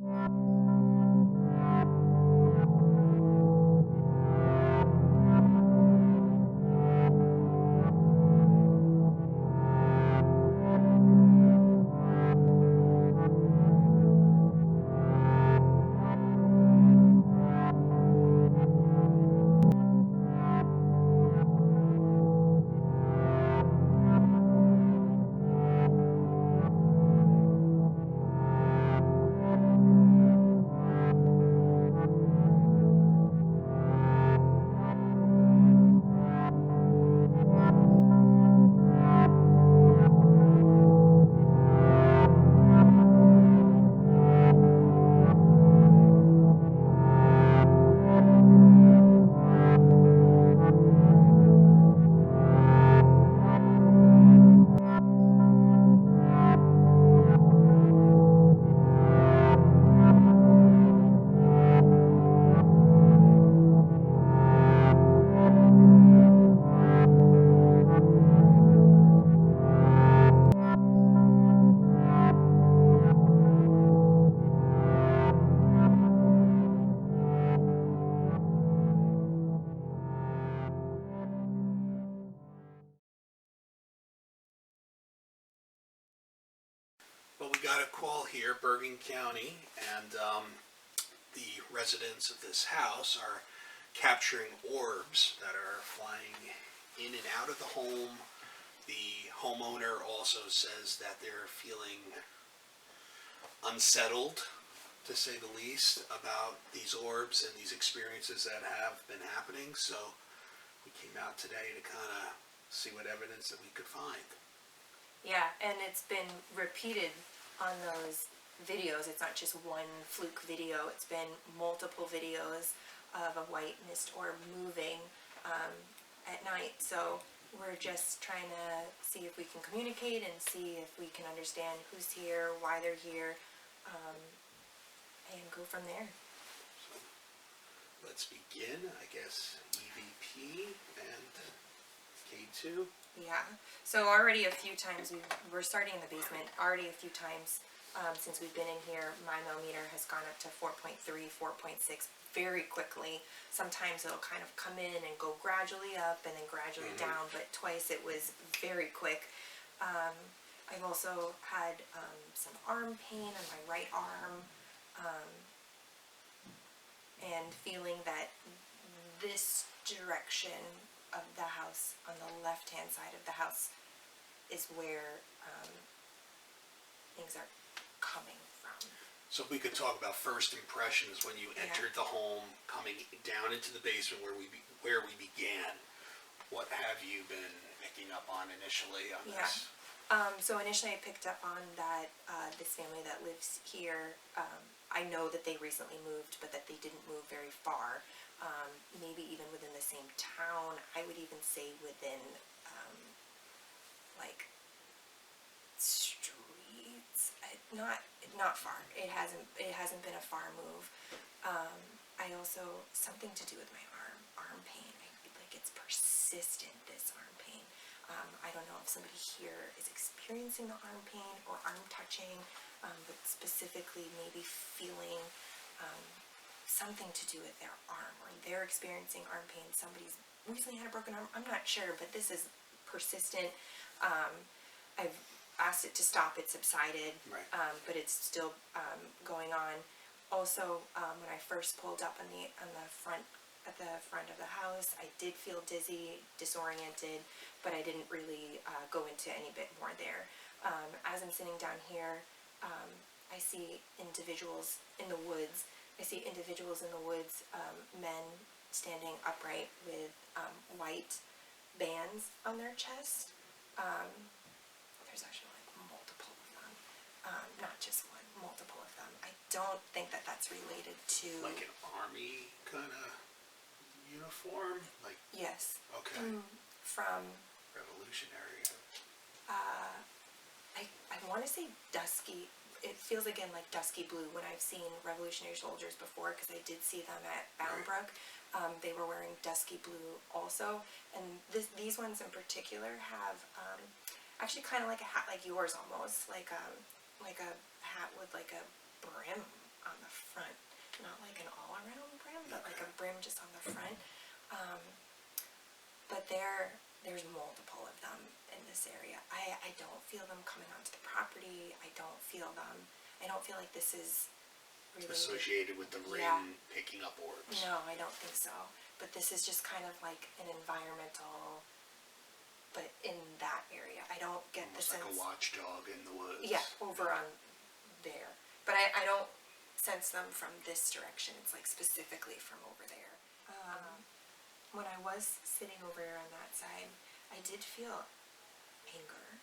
Well, we got a call here, Bergen County, and the residents of this house are capturing orbs that are flying in and out of the home. The homeowner also says that they're feeling unsettled, to say the least, about these orbs and these experiences that have been happening. So we came out today to kind of see what evidence that we could find. Yeah, and it's been repeated on those videos. It's not just one fluke video. It's been multiple videos of a white mist orb moving at night. So we're just trying to see if we can communicate and see if we can understand who's here, why they're here, and go from there. So let's begin, I guess, EVP and K2. Yeah, so already a few times, we're starting in the basement, already a few times since we've been in here, my millimeter has gone up to 4.3, 4.6 very quickly. Sometimes it'll kind of come in and go gradually up and then gradually down, but twice it was very quick. I've also had some arm pain on my right arm, and feeling that this direction of the house, on the left-hand side of the house, is where things are coming from. So if we could talk about first impressions when you entered the home, coming down into the basement where we began. What have you been picking up on initially on this? So initially I picked up on that this family that lives here, I know that they recently moved, but that they didn't move very far. Maybe even within the same town. I would even say within like streets. Not far. It hasn't been a far move. I also, something to do with my arm pain. Like it's persistent, this arm pain. I don't know if somebody here is experiencing the arm pain or arm touching, but specifically maybe feeling something to do with their arm, or they're experiencing arm pain. Somebody's recently had a broken arm. I'm not sure, but this is persistent. I've asked it to stop. It subsided, Right. But it's still going on. Also, when I first pulled up at the front of the house, I did feel dizzy, disoriented, but I didn't really go into any bit more there. As I'm sitting down here, I see individuals in the woods. Men standing upright with white bands on their chest. There's actually like multiple of them, not just one, multiple of them. I don't think that that's related to... Like an army kind of uniform? Like, yes. okay. From... Revolutionary. I want to say dusky. It feels again like dusky blue when I've seen Revolutionary Soldiers before, because I did see them at Boundbrook. Right. They were wearing dusky blue also, and these ones in particular have actually kind of like a hat like yours almost, like a hat with like a brim on just on the front. But there's multiple of them in this area. I don't feel them coming onto the property. I don't feel like this is related. Associated with the ring Yeah. picking up orbs. No, I don't think so. But this is just kind of like an environmental, but in that area. I don't get Almost the like sense. a watchdog in the woods. Yeah, over on there. But I don't sense them from this direction. It's like specifically from over there. When I was sitting over here on that side, I did feel anger.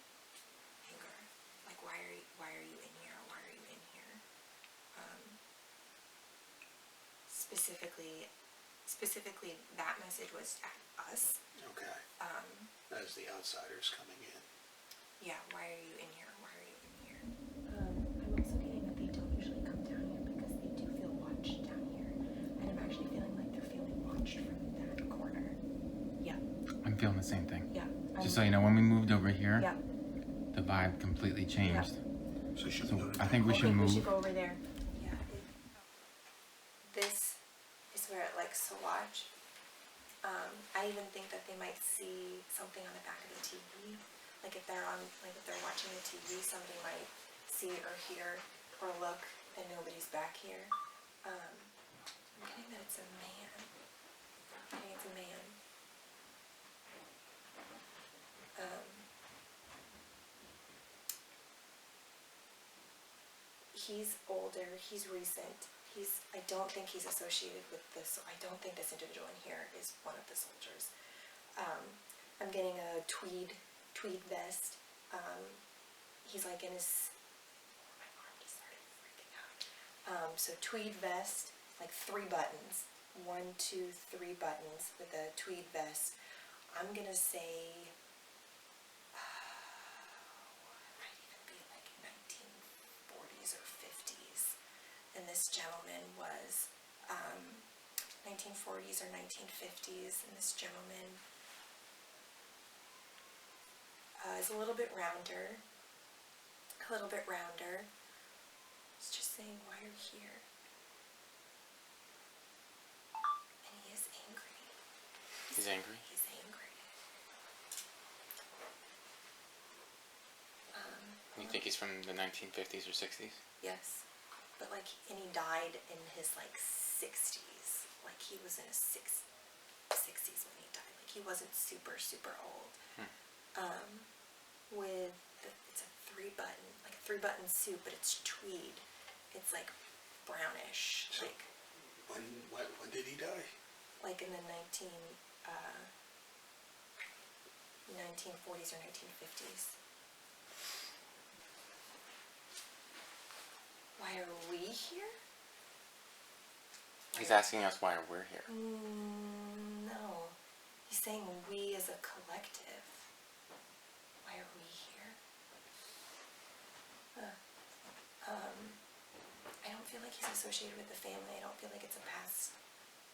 Like, why are you in here? Why are you in here? Specifically, that message was at us. Okay. As the outsiders coming in. Yeah, why are you in here? Why are you in here? I'm also getting that they don't usually come down here because they do feel watched down here. And I'm actually feeling like they're feeling watched from that corner. Yeah. I'm feeling the same thing. Yeah. Just so you know, when we moved over here, Yeah. the vibe completely changed. So should So we go to I think we should move. We should go over there. Yeah. This is where it likes to watch. I even think that they might see something on the back of the TV. Like if they're watching the TV, somebody might see or hear or look and nobody's back here. I'm getting that it's a man. I'm getting it's a man. He's older, he's recent. I don't think he's associated with this, I don't think this individual in here is one of the soldiers. I'm getting a tweed vest. He's like in his, my arm just started freaking out. So tweed vest, like 3 buttons. 1, 2, 3 buttons with a tweed vest. I'm gonna say, might even be like 1940s or 50s. And this gentleman was 1940s or 1950s, and this gentleman is a little bit rounder. It's just saying, why are you here? And he is angry. He's angry? He's angry. You think he's from the 1950s or 60s? Yes. But like, and he died in his like 60s. Like he was in his 60s when he died. Like he wasn't super old. It's a 3-button suit, but it's tweed. It's like brownish. So like when did he die? like in the 1940s or 1950s. Why are we here? He's asking us why we're here. No. He's saying we as a collective. Why are we here? I don't feel like he's associated with the family. I don't feel like it's a past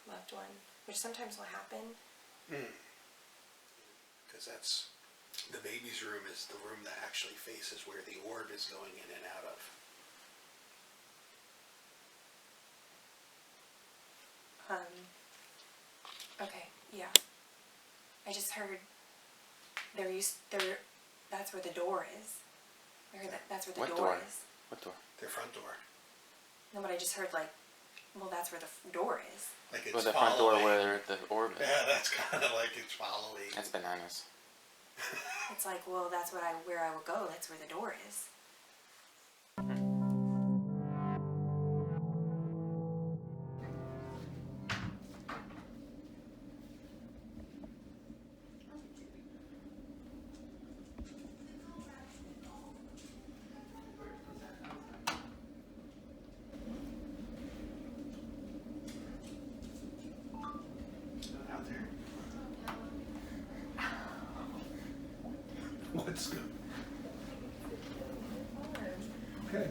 loved one, which sometimes will happen. Because that's, the baby's room is the room that actually faces where the orb is going in and out of. Okay, yeah. I just heard that's where the door is. I heard that's where the What door door? is. What door? Their front door. No, but I just heard like, well, that's where the door is. Like it's Well, the front door following. where the orb is. Yeah, that's kind of like it's following. That's bananas. It's like, well, that's where I will go. That's where the door is. Out there. What's good? Okay.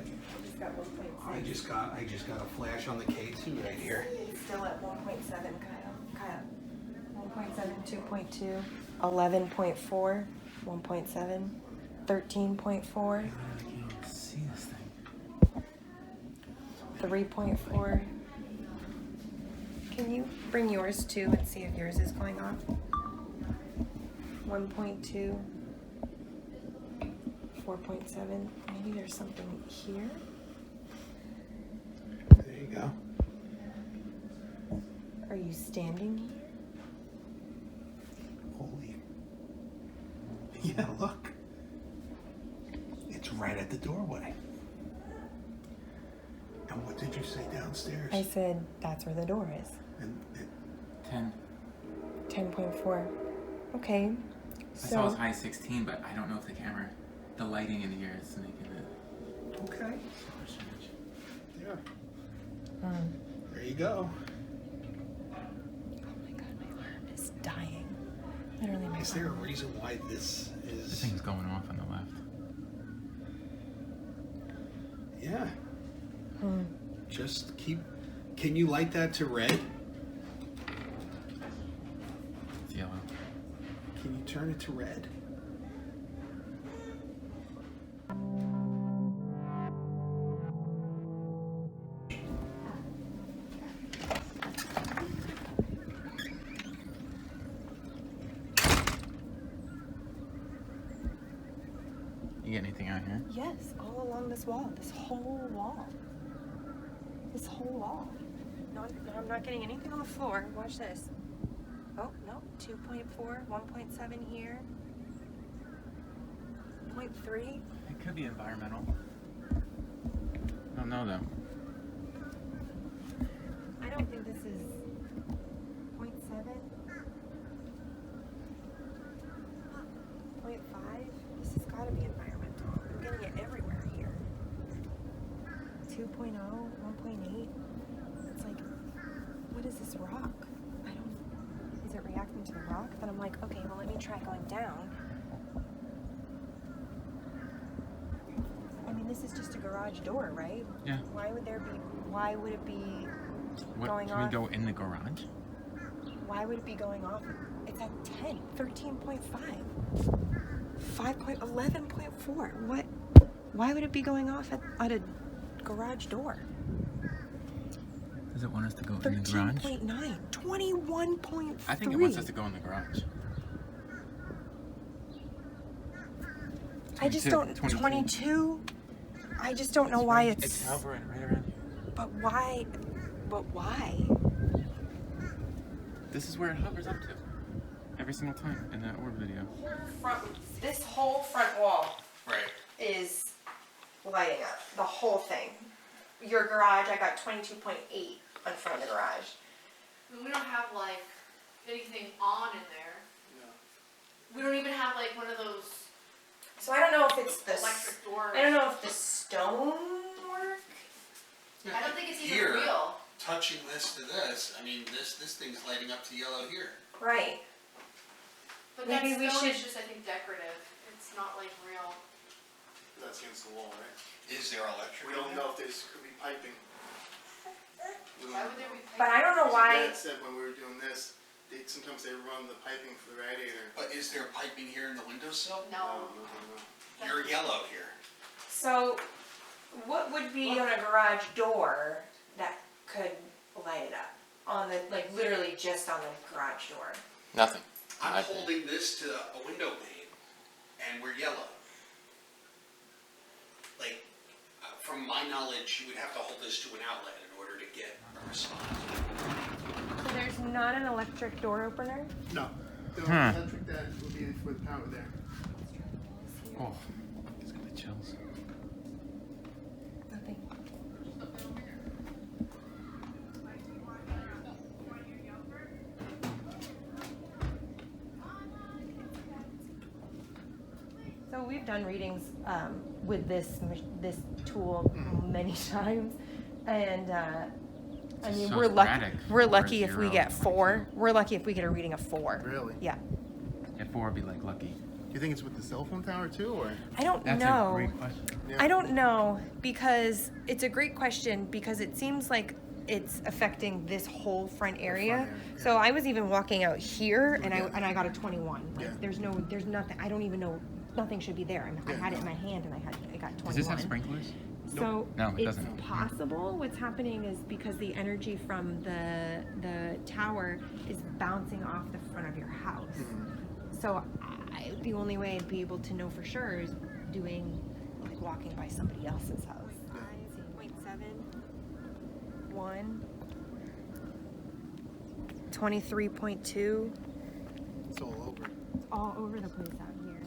I just got a flash on the K2 right here. Still at 1.7, Kyle. 1.7, 2.2, 11.4, 1.7, 13.4, I can't see this thing. 3.4. Can you bring yours too and see if yours is going off? 1.2, 4.7. Maybe there's something here. There you go. Are you standing here? Holy. Yeah, look. It's right at the doorway. And what did you say downstairs? I said that's where the door is. And it, 10. 10.4. Okay. I saw as high as 16, but I don't know if the camera, the lighting in here is making it okay. super strange. Yeah. There you go. Oh my god, my arm is dying. Literally, my Is there a arm. reason why this The is? thing's going off on the left. Yeah. Just keep. Can you light that to red? It's yellow. Can you turn it to red? You get anything out here? Yes, all along this wall. This whole wall. This whole wall. No, I'm not getting anything on the floor. Watch this. Oh, no. 2.4, 1.7 here. 0.3. It could be environmental. I don't know though. I don't think this is 0.7. 0.5. This has got to be environmental. I'm getting it everywhere here. 2.0, 1.8. It's like, what is this rock? I don't. Is it reacting to the rock? Then I'm like, okay, well, let me try going down. I mean, this is just a garage door, right? Yeah. Why would it be What, going can off? we go in the garage? Why would it be going off? It's at 10, 13.5, 11.4. What? Why would it be going off at a garage door? Does it want us to go in the garage? 13.9, 21.3. I think it wants us to go in the garage. I just 22, don't. 22. I just don't know why It's it's. hovering right around here. But why? But why? This is where it hovers up to. Every single time in that orb video. This whole front wall Right. is lighting up. The whole thing. Your garage, I got 22.8 on front of the garage. We don't have like anything on in there. We don't even have like one of those So I don't know if it's the. electric doors. I don't know if the stone work. I don't think it's even Here, real. touching this to this, I mean, this thing's lighting up to yellow here. Right. But Maybe that we stone should- is just, I think, decorative. It's not like real. That's against the wall, right? Is there electric? We in don't there? know if there's could be piping. We Why don't would there know. be? But I don't know why. Dad said when we were doing this, sometimes they run the piping for the radiator. But is there piping here in the windowsill? No. You're yellow here. So, what would be on a garage door that could light it up? On the, like, literally just on the garage door. Nothing. I'm holding this to a window pane, and we're yellow. Like, from my knowledge, you would have to hold this to an outlet in order to get a response. So there's not an electric door opener? No. The Huh. electric that would be for the power there. Oh, it's got the chills. Nothing. So we've done readings with this tool many times, and I mean So we're lucky. sporadic. We're 4, lucky if we 0, get 4. We're lucky if we get a reading of 4. Really? Yeah. At 4 would be like lucky. Do you think it's with the cell phone tower too, or? I don't That's know. a great question. Yeah. I don't know because it's a great question because it seems like it's affecting this whole front area. area, yeah. So I was even walking out here and I got a 21. Like, Yeah. there's nothing. I don't even know. Nothing should be there. I had it in my hand and I got 21. Does this have sprinklers? So No, it it's doesn't. possible what's happening is because the energy from the tower is bouncing off the front of your house. So the only way I'd be able to know for sure is walking by somebody else's house. 5.7, 1, 23.2. It's all over. It's all over the place out here.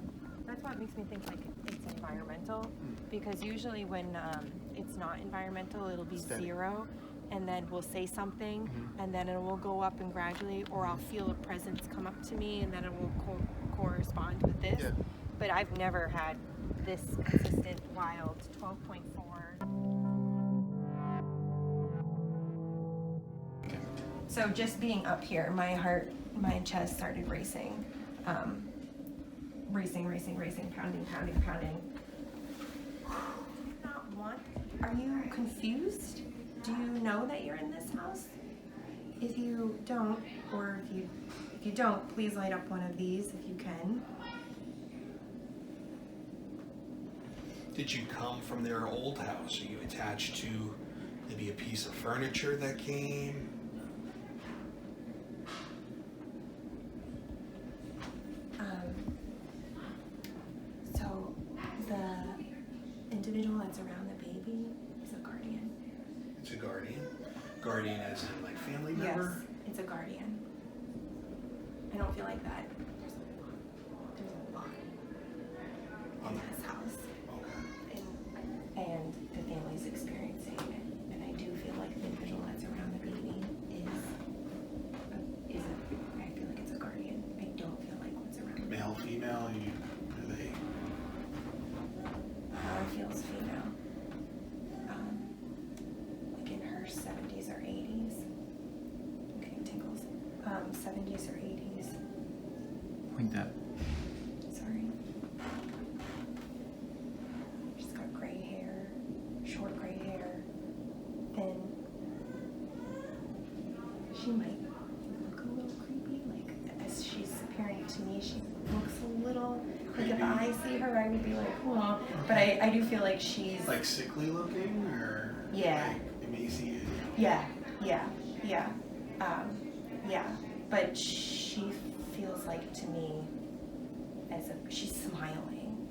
That's what makes me think like it's environmental, because usually when it's not environmental, it'll be Steady. 0, and then we'll say something, and then it will go up and gradually, or I'll feel a presence come up to me, and then it will correspond with this. Yeah. But I've never had this consistent wild 12.4. So just being up here, my chest started racing. Racing, pounding. Not one. Are you confused? Do you know that you're in this house? If you don't, or if you don't, please light up one of these if you can. Did you come from their old house? Are you attached to maybe a piece of furniture that came? So the individual that's around the baby is a guardian. It's a guardian? Guardian as in like family member? Yes, it's a guardian. I don't feel like that. There's a lot in this house. Okay. And the family's experiencing it. And I do feel like the individual that's around the baby I feel like it's a guardian. I don't feel like what's around. Male, female, are they? One feels female. Like in her 70s or 80s. I'm getting tingles. 70s or 80s. Point up. Sorry. She's got gray hair, short gray hair, thin. She might look a little creepy, like as she's appearing to me, she looks a little, like if I see her, I would be like, oh, but I do feel like she's, Like sickly looking or? Yeah. Like emaciated? yeah, but she feels like to me as if she's smiling,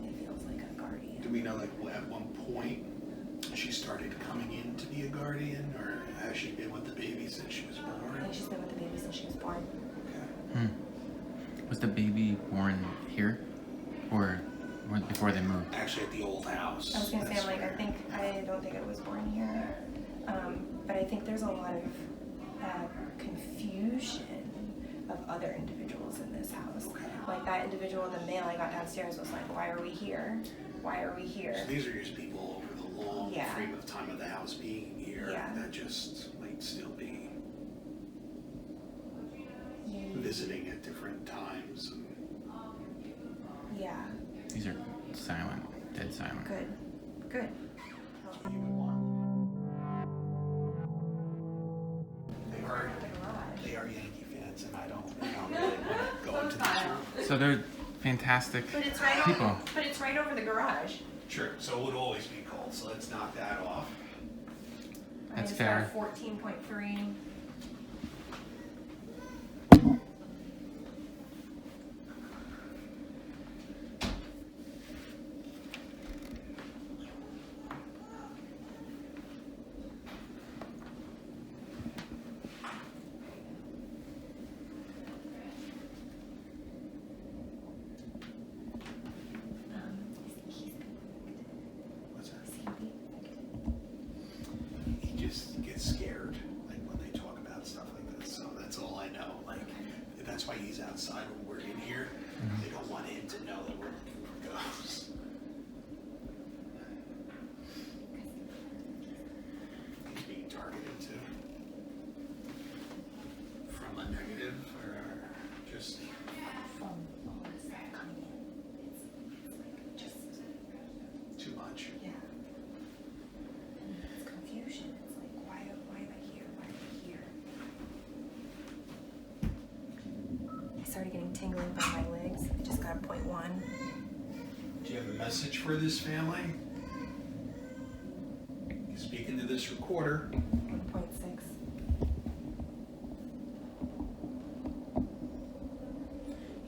it feels like a guardian. Do we know like at one point she started coming in to be a guardian, or has she been with the baby since she was I born? think she's been with the baby since she was born. Okay. Was the baby born here, or before they moved? Actually at the old house. I was gonna say, That's like, where- I don't think it was born here, but I think there's a lot of confusion of other individuals in this house. Okay. Like that individual, the male I got downstairs was like, why are we here? Why are we here? So these are just people over the long Yeah. frame of time of the house being here Yeah. that just might still be visiting at different times. And Yeah, These are silent, dead silent. good. you would want. They are Yankee fans, and I don't really want to go into this room. So they're fantastic But it's right people. over, but it's right over the garage. Sure. So it would always be cold. So let's knock that off. That's I just fair. got 14.3. What's that? He just gets scared, like when they talk about stuff like this. So that's all I know. Like that's why he's outside when we're in here. They don't want him to know that we're looking for ghosts. He's being targeted too. From a negative or just From all this stuff coming in. It's like just, too much. yeah. And it's confusion. It's like, why am I here? Why am I here? I started getting tingling by my legs. I just got a 0.1. Do you have a message for this family? this recorder. 1.6.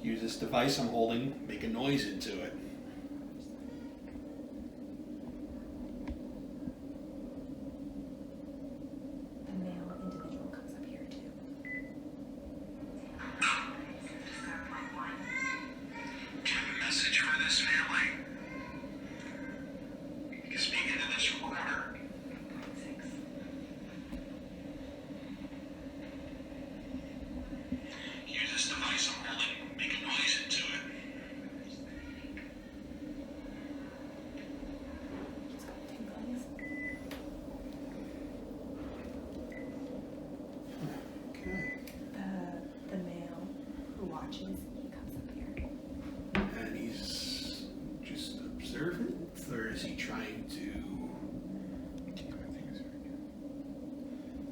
Use this device I'm holding, make a noise into it. The male individual comes up here too. Do you have a message for this family? You can speak into this recorder. Use this device I'm holding, make a noise into it. He's got tinglings. Okay. The male who watches, he comes up here. And he's just observant, or is he trying to?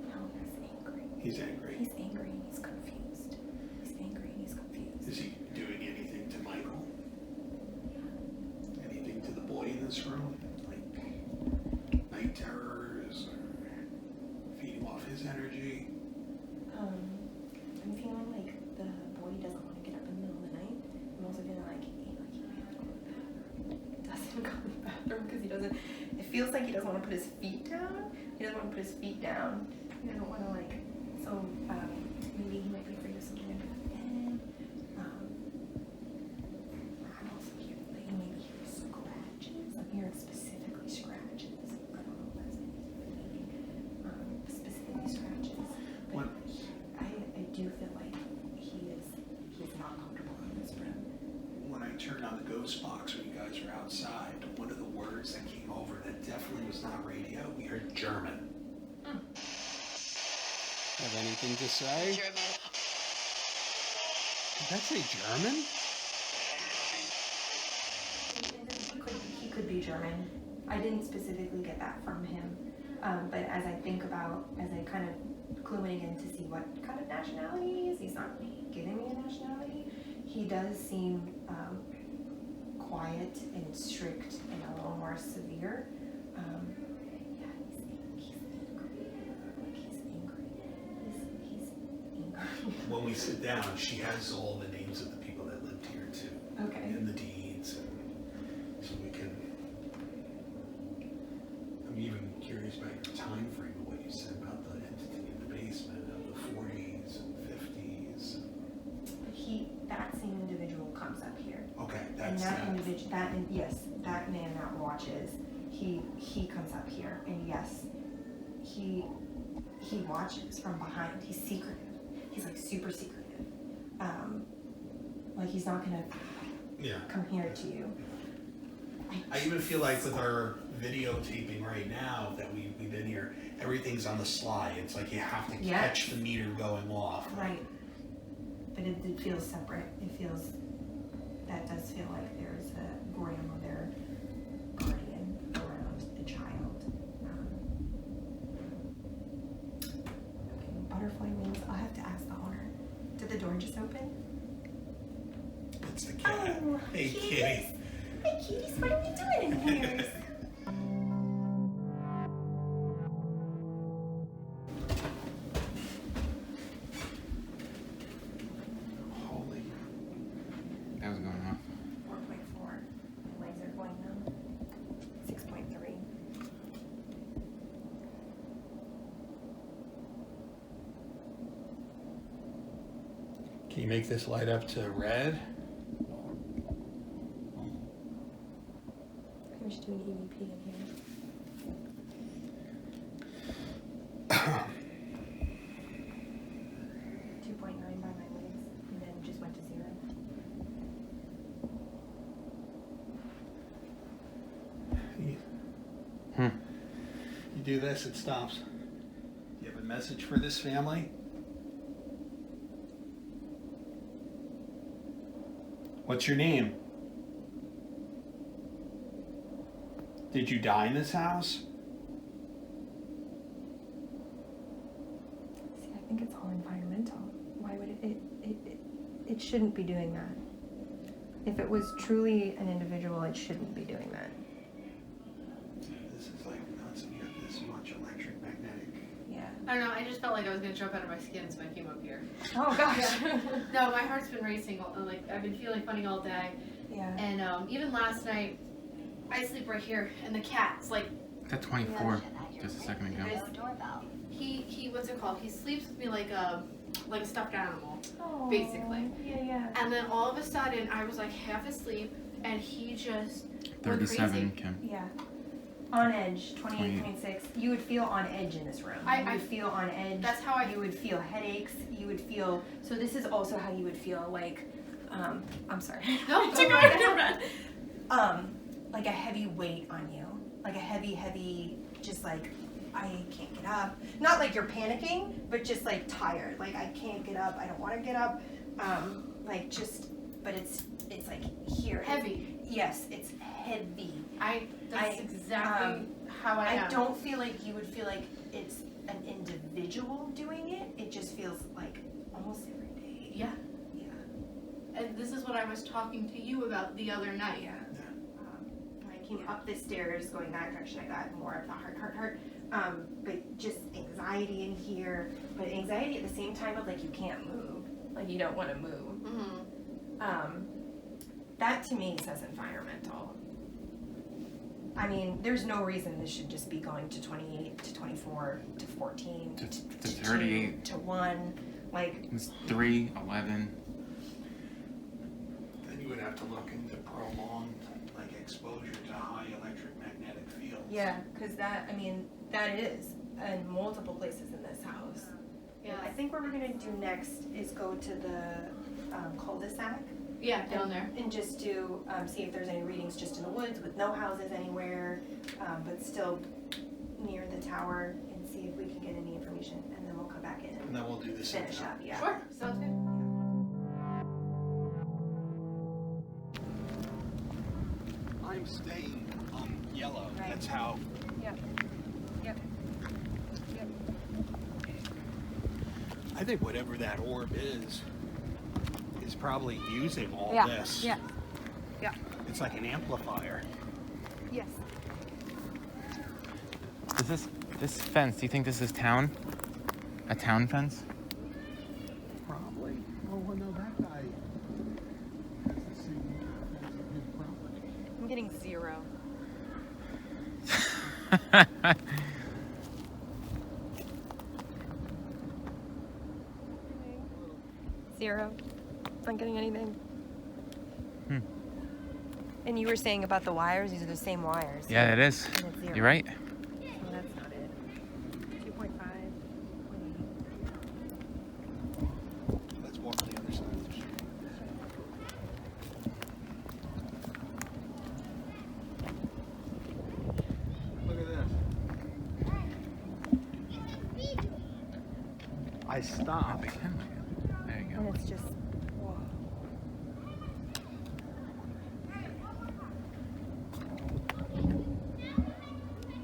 No, he's angry. He's angry. He's angry and he's confused. He's angry and he's confused. Is he doing anything to Michael? Anything to the boy in this room? Like night terrors or feeding off his energy? I'm feeling like the boy doesn't want to get up in the middle of the night. I'm also feeling like he doesn't go to the bathroom because he doesn't. It feels like he doesn't want to put his feet down. He doesn't want to put his feet down. He doesn't want to like. So maybe he might be afraid of something under the bed. I'm also hearing that he maybe hears scratches. I'm hearing specifically scratches. I don't know if that's anything. Specifically scratches. But What? I do feel like he's not comfortable in this room. When I turned on the ghost box when you guys were outside, one of the words that came over that definitely was not radio, we heard German. Have anything to say? German. Did that say German? He could be German. I didn't specifically get that from him. But as I kind of cluing in to see what kind of nationality he is, he's not giving me a nationality. He does seem quiet and strict and a little more severe. Yeah, he's angry. Like he's angry. He's angry. When we sit down, she has all the names of the people that lived here too. Okay. And the deeds, and so we can. I'm even curious about your time frame of what you said about the entity in the basement of the 40s and 50s. That same individual comes up here. Okay, And that's that individual, that man that watches, he comes up here, and yes, he watches from behind. He's secretive. He's like super secretive. Like he's not gonna Yeah. come here to you. I even feel like with our videotaping right now that we've been here, everything's on the sly. It's like you have to Yes. catch the meter going off. Right. But it feels separate. That does feel like there's a grandmother guardian around the child. Okay, butterfly wings. I'll have to ask the owner. Did the door just open? It's the cat. Oh, Hey, kitties. kitty. Hey, kitties, what are we doing in here? Holy. That was going off. 4.4. My legs are going numb. 6.3. Can you make this light up to red? We should do an EVP in here. 2.9 by my legs, and then just went to 0. You do this, it stops. You have a message for this family? What's your name? Did you die in this house? See, I think it's all environmental. Why would it shouldn't be doing that. If it was truly an individual, it shouldn't be doing that. This is like nuts, and you have this much electric I don't know, I just felt like I was gonna jump out of my skin, so I came up here. Oh gosh. Yeah. No, my heart's been racing, like, I've been feeling funny all day. Yeah. And even last night, I sleep right here, and the cat's like, At 24, just a second ago. he what's it called? He sleeps with me like a stuffed animal, Oh, basically. Yeah. And then all of a sudden, I was like half asleep, and he just went 37, crazy. Kim. Yeah. On edge, 28.6. You would feel on edge in this room. You would feel on edge. That's how You would feel headaches. You would feel. So this is also how you would feel like. I'm sorry. No, To go go right ahead. Like a heavy weight on you. Like a heavy, just like I can't get up. Not like you're panicking, but just like tired. Like I can't get up. I don't want to get up. Like just, but it's like here. Heavy. Yes, it's heavy. That's exactly how I am. I don't feel like you would feel like it's an individual doing it. It just feels like almost every day. Yeah. Yeah. And this is what I was talking to you about the other night. Yeah. When I came up the stairs going that direction, I got more of the heart. But just anxiety in here. But anxiety at the same time of like you can't move. Like you don't want to move. Mm-hmm. That to me says environmental. I mean, there's no reason this should just be going to 28, to 24, to 14, To to 38. 2, to 1. Like, It's 3, 11. Then you would have to look into prolonged, like, exposure to high electromagnetic fields. yeah, because that is in multiple places in this house. Yeah. I think what we're going to do next is go to the cul-de-sac. Yeah, down there. And just do, see if there's any readings just in the woods with no houses anywhere, but still near the tower, and see if we can get any information, and then we'll come back in And and then we'll do the same. finish up, yeah. Sure, sounds good. I'm staying on yellow. Right. That's how. Yep. I think whatever that orb is probably using all this. Yeah. It's like an amplifier. Yes. Is this fence, do you think this is town? A town fence? Probably. Oh, no, that guy has the same fence on his property. I'm getting 0. Zero. Not getting anything. And you were saying about the wires, these are the same wires. Yeah, it is. And it's 0. You're right. Well, that's not it. 2.5. Let's walk on the other side of the street. Look at this. I stopped. There you go. And it's just, whoa.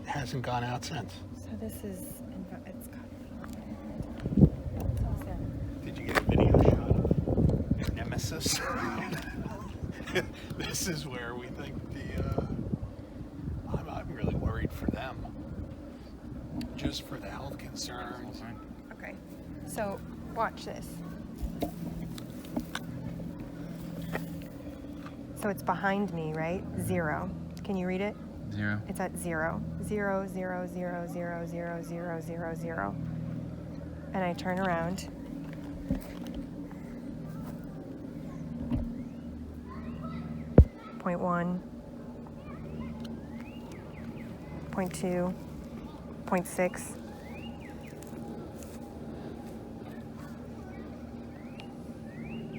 It hasn't gone out since. So this is, it's got Did you get a video shot of your nemesis? This is where we think I'm really worried for them. Just for the health concerns. Okay, so watch this. So it's behind me, right? 0. Can you read it? 0. It's at 0. 0, 0, 0, 0, 0, 0, 0, 0. And I turn around. Point 1. Point 2. Point 6.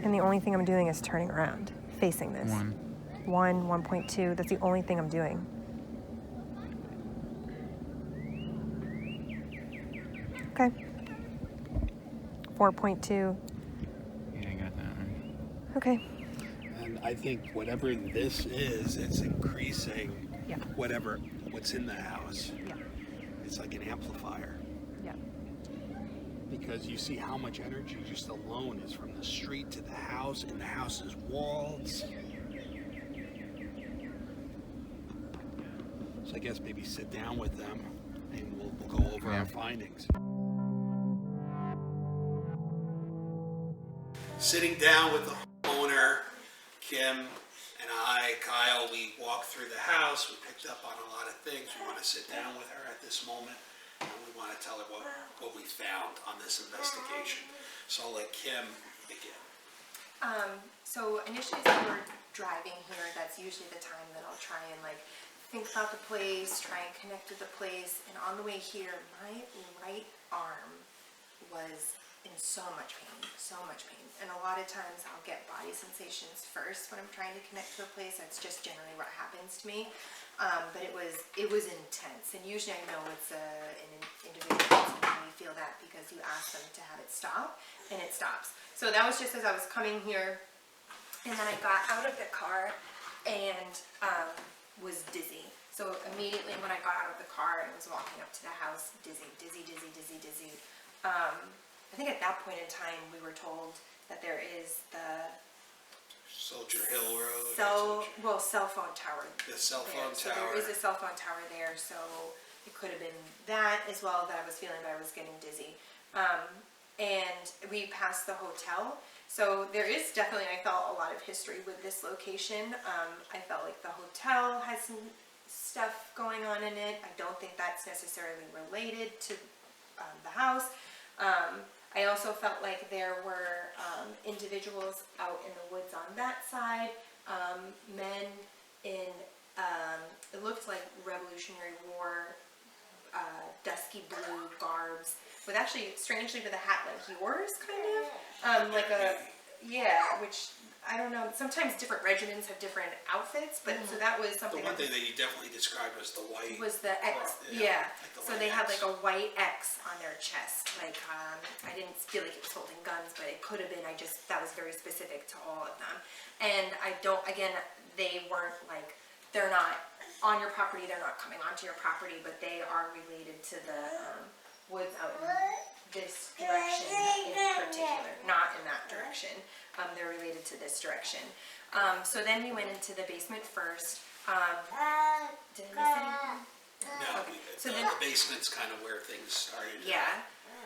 And the only thing I'm doing is turning around, facing this. 1. 1, 1.2, that's the only thing I'm doing. Okay. 4.2. Yeah, I got that right. Okay. And I think whatever this is, it's increasing Yeah. what's in the house. Yeah. It's like an amplifier. Yeah. Because you see how much energy just alone is from the street to the house and the house's walls. So I guess maybe sit down with them and we'll go over our findings. sitting down with the homeowner, Kim and I, Kyle, we walked through the house, we picked up on a lot of things. We want to sit down with her at this moment, and we want to tell her what we found on this investigation. So I'll let Kim begin. So initially as we were driving here, that's usually the time that I'll try and like think about the place, try and connect to the place. And on the way here, my right arm was in so much pain. And a lot of times I'll get body sensations first when I'm trying to connect to a place. That's just generally what happens to me. But it was intense. And usually I know it's an individual that's making me feel that because you ask them to have it stop, and it stops. So that was just as I was coming here. And then I got out of the car and was dizzy. So immediately when I got out of the car and was walking up to the house, dizzy. I think at that point in time we were told that there is the Soldier Hill Road. cell phone tower. The cell there. phone So tower. there is a cell phone tower there, so it could have been that as well that I was feeling that I was getting dizzy. And we passed the hotel. So there is definitely, I felt, a lot of history with this location. I felt like the hotel has some stuff going on in it. I don't think that's necessarily related to the house. I also felt like there were individuals out in the woods on that side, men in, it looked like Revolutionary War, dusky blue garbs, with actually, strangely, with a hat like yours, kind of, like a, yeah, which, I don't know, sometimes different regiments have different outfits, but, so that was The something. one thing that you definitely described was the white. Was the X, cross, yeah. like the So white they had X. like a white X on their chest, like, I didn't feel like it was holding guns, but it could have been, that was very specific to all of them. And I don't, again, they weren't like, they're not on your property, they're not coming onto your property, but they are related to the woods out in this direction in particular, not in that direction. They're related to this direction. So then we went into the basement first. Did I miss anything? No, Okay. So then, the basement's kind of where things started. yeah.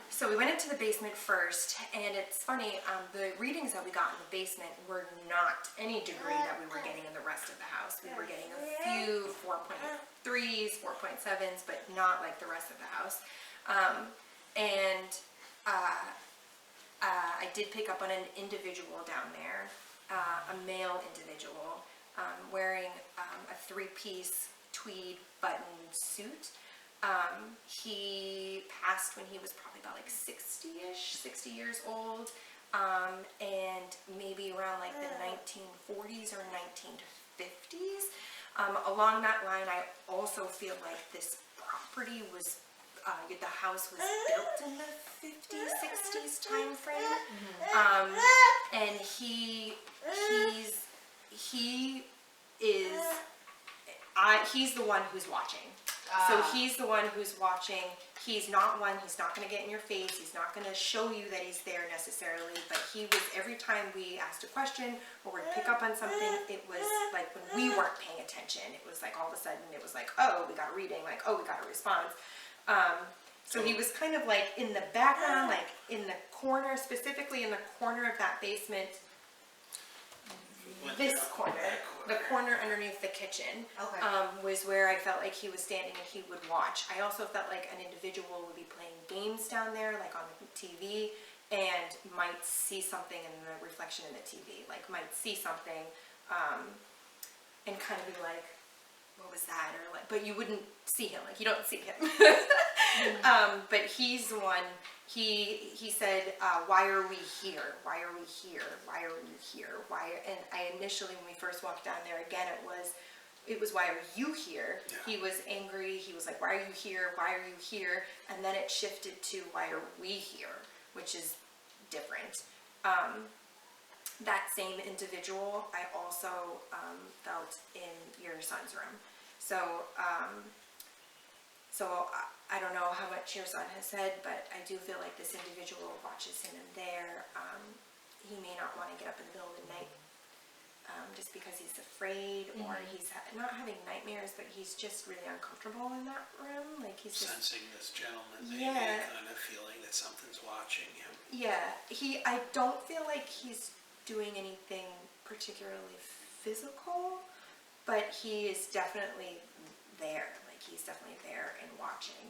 So we went into the basement first, and it's funny, the readings that we got in the basement were not any degree that we were getting in the rest of the house. We were getting a few 4.3s, 4.7s, but not like the rest of the house. I did pick up on an individual down there, a male individual, wearing a three-piece tweed buttoned suit. He passed when he was probably about like 60-ish, 60 years old, and maybe around like the 1940s or 1950s. Along that line, I also feel like this property was, the house was built in the 50s, 60s time frame. And he's the one who's watching. So he's the one who's watching. He's not going to get in your face. He's not going to show you that he's there necessarily, but he was, every time we asked a question or would pick up on something, it was like when we weren't paying attention, it was like all of a sudden it was like, oh, we got a reading, like, oh, we got a response. So he was kind of like in the background, like in the corner, specifically in the corner of that basement. This corner, the corner underneath the kitchen, was where I felt like he was standing and he would watch. I also felt like an individual would be playing games down there, like on the TV, and might see something in the reflection in the TV, like might see something, and kind of be like, what was that? Or like, but you wouldn't see him, like you don't see him. But he's the one, he said, why are we here? Why are we here? Why are we here? And I initially, when we first walked down there, again, it was why are you here? Yeah. He was angry. He was like, why are you here? Why are you here? And then it shifted to why are we here? Which is different. That same individual, I also felt in your son's room. So I don't know how much your son has said, but I do feel like this individual watches him in there. He may not want to get up in the middle of the night just because he's afraid, or he's not having nightmares, but he's just really uncomfortable in that room. Like he's just sensing this gentleman, maybe yeah, kind of feeling that something's watching him. Yeah, I don't feel like he's doing anything particularly physical, but he is definitely there. Like, he's definitely there and watching.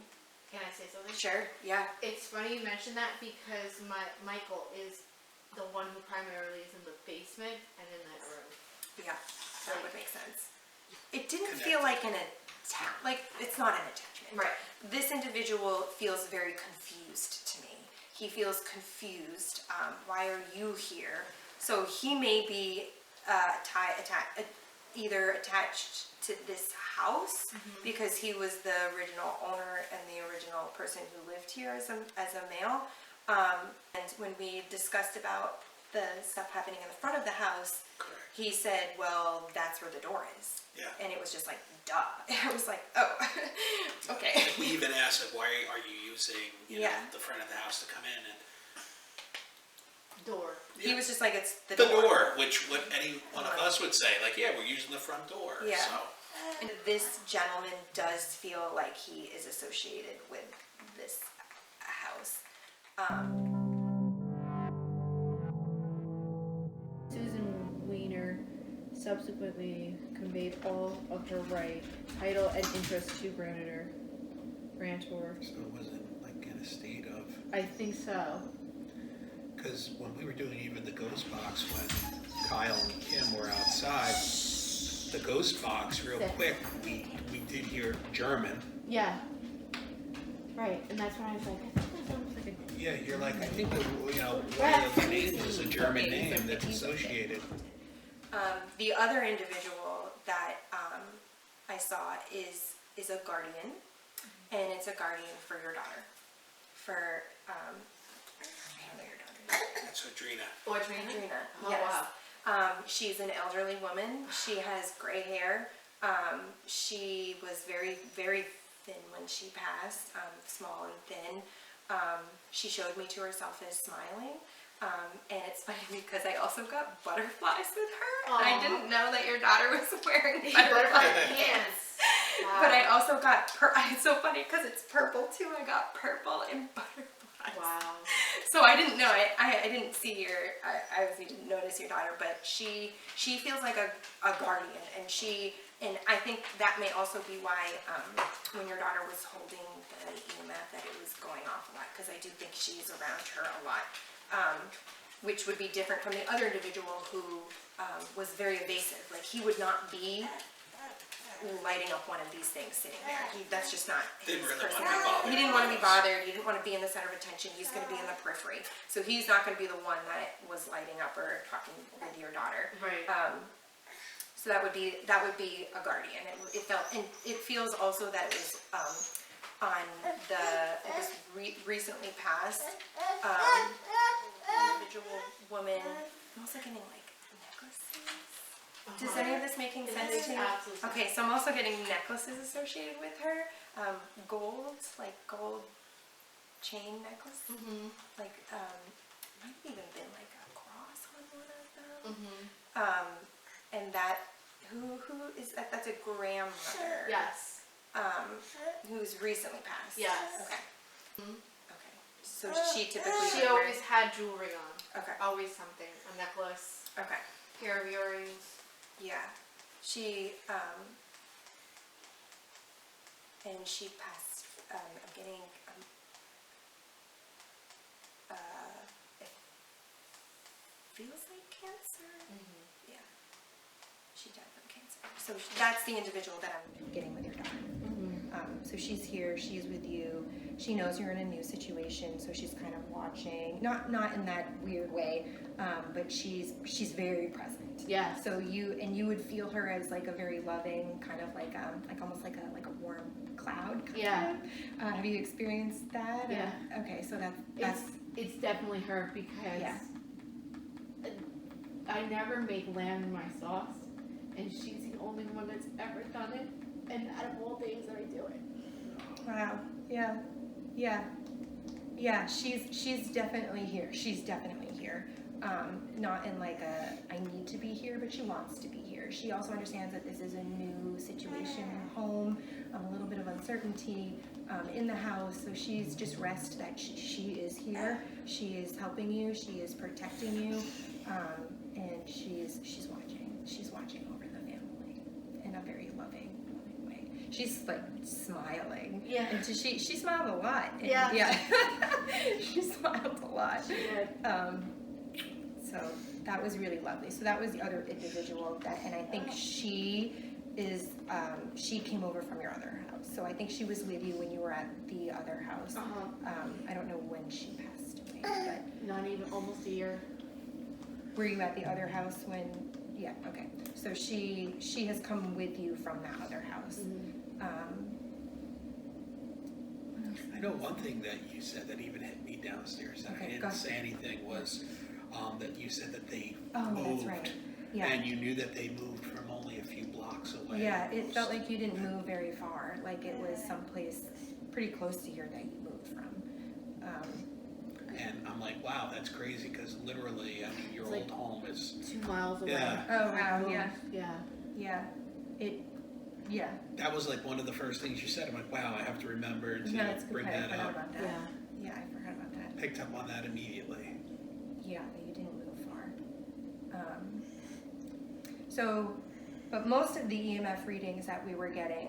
Can I say something? Sure, yeah. It's funny you mention that because Michael is the one who primarily is in the basement and in that room. Yeah, that would make sense. It didn't feel like it's not an attachment. Right. This individual feels very confused to me. He feels confused. Why are you here? So he may be either attached to this house because he was the original owner and the original person who lived here as a male. And when we discussed about the stuff happening in the front of the house, Correct. he said, well, that's where the door is. Yeah. And it was just like, duh. I was like, oh, okay. We even asked, like, why are you using Yeah. the front of the house to come in? And Door. He was just like, it's the door, which what any one of us would say, like, yeah, we're using the front door. Yeah. So. And this gentleman does feel like he is associated with this house. Susan Weiner subsequently conveyed all of her right, title, and interest to grantor. So it wasn't like in a state of, I think so. because when we were doing even the ghost box, when Kyle and Kim were outside, the ghost box, real quick, we did hear German. Yeah. Right, and that's when I was like, I think that sounds like a... Yeah, you're like, I think that, one of the names is a German name that's associated. The other individual that I saw is a guardian, and it's a guardian for your daughter. For, I don't know your daughter. That's Audrina. Adrina, Oh, yes. wow. She's an elderly woman. She has gray hair. She was very, very thin when she passed, small and thin. She showed me to herself as smiling. And it's funny because I also got butterflies with her. And I Aw. didn't know that your daughter was wearing Butterfly butterfly pants. pants. Wow. But I also got, it's so funny because it's purple too. I got purple and butterflies. Wow. So I didn't know it. I didn't see I obviously didn't notice your daughter, but she feels like a guardian, and I think that may also be why when your daughter was holding the EMF that it was going off a lot, because I do think she's around her a lot, which would be different from the other individual who was very evasive. Like, he would not be lighting up one of these things sitting there. That's just not his Didn't really want to be personality. bothered. He didn't want to be bothered. He didn't want to be in the center of attention. He's going to be in the periphery. So he's not going to be the one that was lighting up or talking with your daughter. Right. So that would be a guardian. It felt, and it feels also that it was it was recently passed. Individual woman. I'm also getting like necklaces. Does any of this making sense makes to you? absolute sense. Okay, so I'm also getting necklaces associated with her. Gold, like gold chain necklace. Mm-hmm. Like, might have even been like a cross on one of them. Mm-hmm. And that, who is that? That's a grandmother. Yes. Who's recently passed. Yes. Okay. Mhm. Okay. So she typically She would wear- always had jewelry on. Okay. Always something. A necklace, Okay. pair of earrings. Yeah. She, and she passed, I'm getting, it feels like cancer. Yeah. She died from cancer. So that's the individual that I'm getting with your daughter. So she's here, she's with you, she knows you're in a new situation, so she's kind of watching, not in that weird way, but she's very present. Yeah. So you would feel her as like a very loving, kind of like almost like a warm cloud. Kind Yeah. of. Have you experienced that? Yeah. Okay, so that's It's definitely her because Yeah. I never make lamb in my sauce, and she's the only one that's ever done it. And out of all things that I do it. wow. Yeah. She's definitely here. She's definitely here. Not in like I need to be here, but she wants to be here. She also understands that this is a new situation in the home, a little bit of uncertainty in the house. So she's just rest that she is here. She is helping you. She is protecting you, and she's watching. She's watching over the family in a very loving way. She's like smiling. Yeah. And she smiled a lot. And, Yeah. Yeah. She smiled a lot. She did. So that was really lovely. So that was the other individual that, and I think she came over from your other house. So I think she was with you when you were at the other house. I don't know when she passed away, but Not even almost a year. were you at the other house when? Yeah. Okay. So she has come with you from that other house. I know one thing that you said that even hit me downstairs that I Okay, didn't go ahead. say anything was that you said that they Oh, moved. that's right. Yeah. And you knew that they moved from only a few blocks away. Yeah, it felt like you didn't move very far. Like it was someplace pretty close to here that you moved from. And I'm like, wow, that's crazy, because literally, I mean, your It's like- old home is, 2 miles away. Yeah. Oh wow, yeah, Yeah. yeah, yeah. that was like one of the first things you said. I'm like, wow, I have to remember to No, it's good. bring I that forgot up. about that. Yeah. Yeah, I forgot about that. Picked up on that immediately. Yeah, that you didn't move far. But most of the EMF readings that we were getting,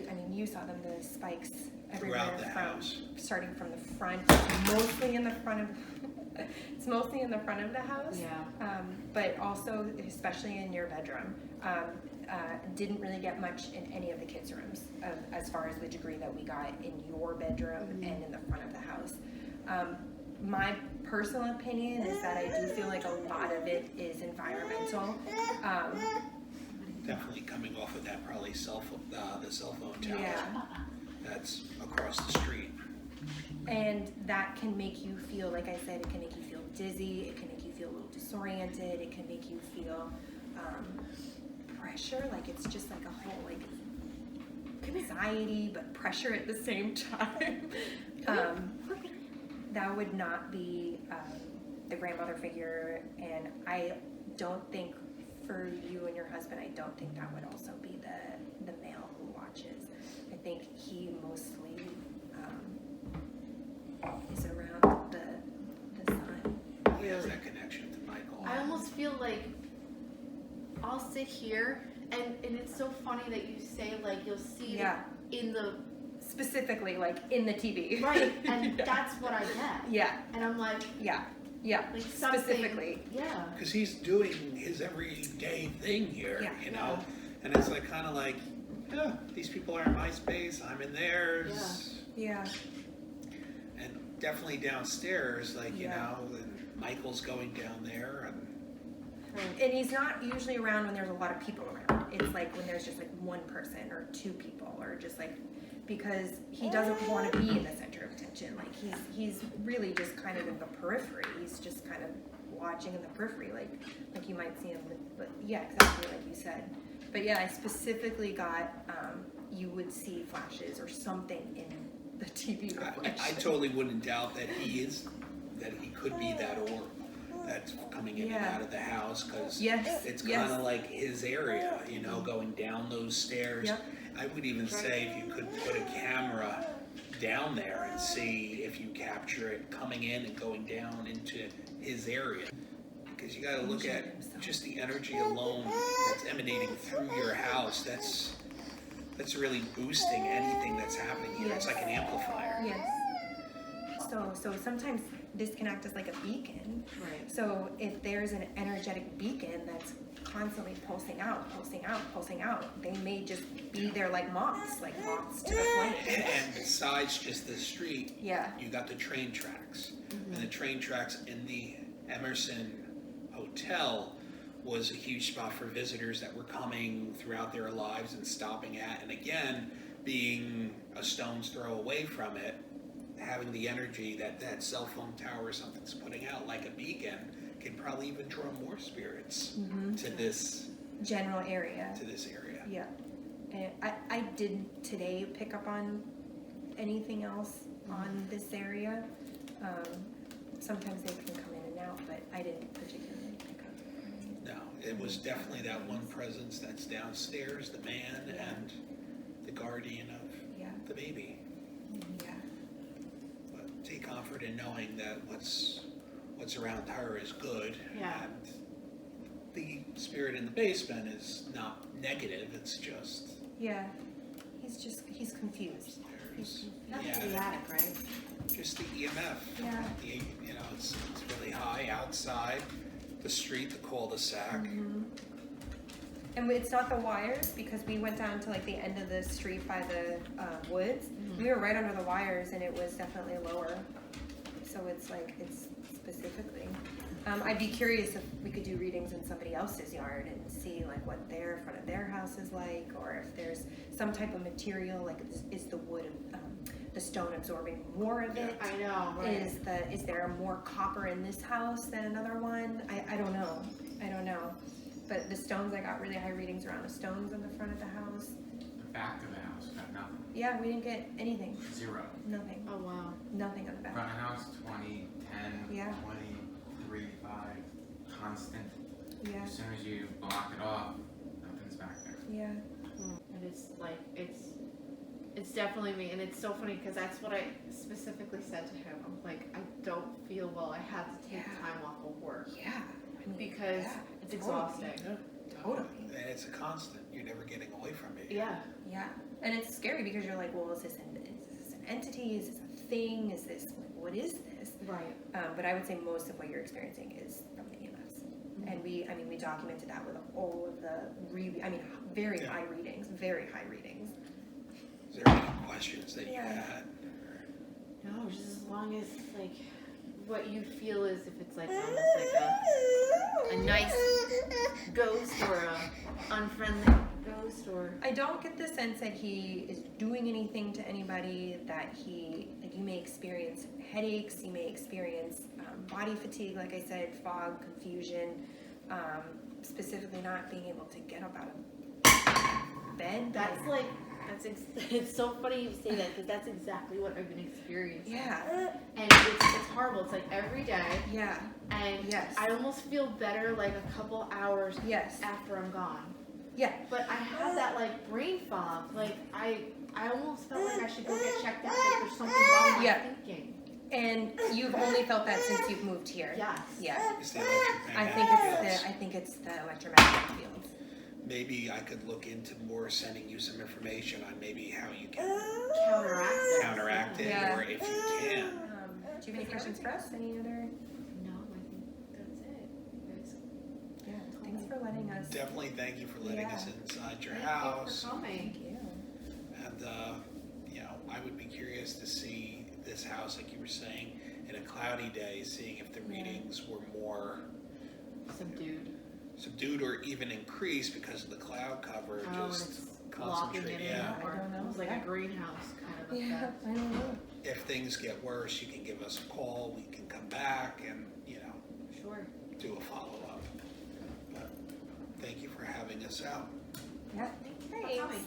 I mean, you saw them, the spikes everywhere Throughout the from house. starting from the front, mostly in the front of. It's mostly in the front of the house. Yeah. But also, especially in your bedroom, didn't really get much in any of the kids' rooms, as far as the degree that we got in your bedroom and in the front of the house. My personal opinion is that I do feel like a lot of it is environmental. Definitely coming off of that, probably the cell phone tower Yeah. that's across the street. And that can make you feel, like I said, it can make you feel dizzy, it can make you feel a little disoriented, it can make you feel pressure, like it's just like a whole like anxiety but pressure at the same time. That would not be the grandmother figure, and I don't think for you and your husband, I don't think that would also be the male who watches. I think he mostly is around the sun. He has that connection to Michael. I almost feel like I'll sit here and it's so funny that you say like you'll see Yeah. it in the Specifically, like in the TV. right, and Yeah. that's what I get. Yeah, And I'm like yeah, yeah. like something, Specifically. yeah. Because he's doing his everyday thing here, Yeah. you know? And it's like kind of like, yeah, these people are in my space, I'm in theirs. Yeah. And definitely downstairs, like, you Yeah. know, and Michael's going down there. And And he's not usually around when there's a lot of people around. It's like when there's just like one person or two people, or just like, because he doesn't want to be in the center of attention. Like he's really just kind of in the periphery. He's just kind of watching in the periphery, like you might see him. But yeah, exactly like you said. But yeah, I specifically got you would see flashes or something in the TV reflection. I totally wouldn't doubt that he could be that orb that's coming in and Yeah. out of the house, because Yes, it's yes. kind of like his area, you know, going down those stairs. Yep. I would even say if you could put a camera down there and see if you capture it coming in and going down into his area. Because you got to look at just the energy alone that's emanating through your house. That's really boosting anything that's happening here. It's Yes. like an amplifier. Yes. So sometimes this can act as like a beacon. Right. So if there's an energetic beacon that's constantly pulsing out, they may just be there like moths to the flame. And besides just the street, Yeah. you got the train tracks. And the train tracks in the Emerson Hotel was a huge spot for visitors that were coming throughout their lives and stopping at, and again, being a stone's throw away from it, having the energy that cell phone tower or something's putting out, like a beacon, can probably even draw more spirits to this General area. area. Yeah. And I didn't today pick up on anything else on this area. Sometimes they can come in and out, but I didn't particularly pick up on anything. No, it was definitely that one presence that's downstairs, the man and the guardian of Yeah. the baby. Yeah. But take comfort in knowing that what's around her is good. Yeah. And the spirit in the basement is not negative, it's just Yeah. He's confused. there's That's yeah, the attic, right? just the EMF. Yeah. It's really high outside the street, the cul-de-sac. And it's not the wires, because we went down to like the end of the street by the woods. We were right under the wires, and it was definitely lower. So it's specifically. I'd be curious if we could do readings in somebody else's yard and see like what their front of their house is like, or if there's some type of material, like is the wood, the stone absorbing more of it? I know, right? Is there more copper in this house than another one? I don't know. I don't know. But the stones, I got really high readings around the stones on the front of the house. The back of the house got nothing. Yeah, we didn't get anything. 0. Nothing. Oh, wow. Nothing on the back. Front of the house 20, 10, Yeah. 23, 5, constant. Yeah. As soon as you block it off, nothing's back there. Yeah. And it's like, it's definitely me, and it's so funny because that's what I specifically said to him. I'm like, I don't feel well. I have to take time off of work Yeah. I mean, because yeah, it's exhausting. Totally. And it's a constant. You're never getting away from it. Yeah. Yeah. And it's scary because you're like, well, is this an entity? Is this a thing? Is this, like, what is this? Right. But I would say most of what you're experiencing is from the EMS. And we documented that with all of the very high readings, very high readings. Is there any questions that you had? No, just as long as like what you feel is if it's like almost like a nice ghost or a unfriendly ghost or. I don't get the sense that he is doing anything to anybody, that you may experience headaches, you may experience body fatigue, like I said, fog, confusion, specifically not being able to get up out of bed. It's so funny you say that because that's exactly what I've been experiencing. Yeah. And it's horrible. It's like every day. Yeah. And Yes. I almost feel better like a couple hours Yes. after I'm gone. Yeah. But I have that like brain fog. Like I almost felt like I should go get checked out. Like there's something wrong with my thinking. And you've only felt that since you've moved here. Yes. Yeah. It's the electromagnetic I think it's the electromagnetic fields. Maybe I could look into more, sending you some information on maybe how you can counteract it, Yeah. or if you can. Do you have any questions for us? Any other? No, I think that's it. You guys Yeah. Thanks for letting us. Definitely thank you for letting us inside your Thank house. you for coming. Thank you. And, I would be curious to see this house, like you were saying, in a cloudy day, seeing if the readings were more subdued or even increased because of the cloud cover, just concentrate. Yeah. I don't know. It was like a greenhouse kind of Yeah, effect. I don't know. If things get worse, you can give us a call. We can come back and, Sure. do a follow-up. But thank you for having us out. Yeah. Thank you for coming.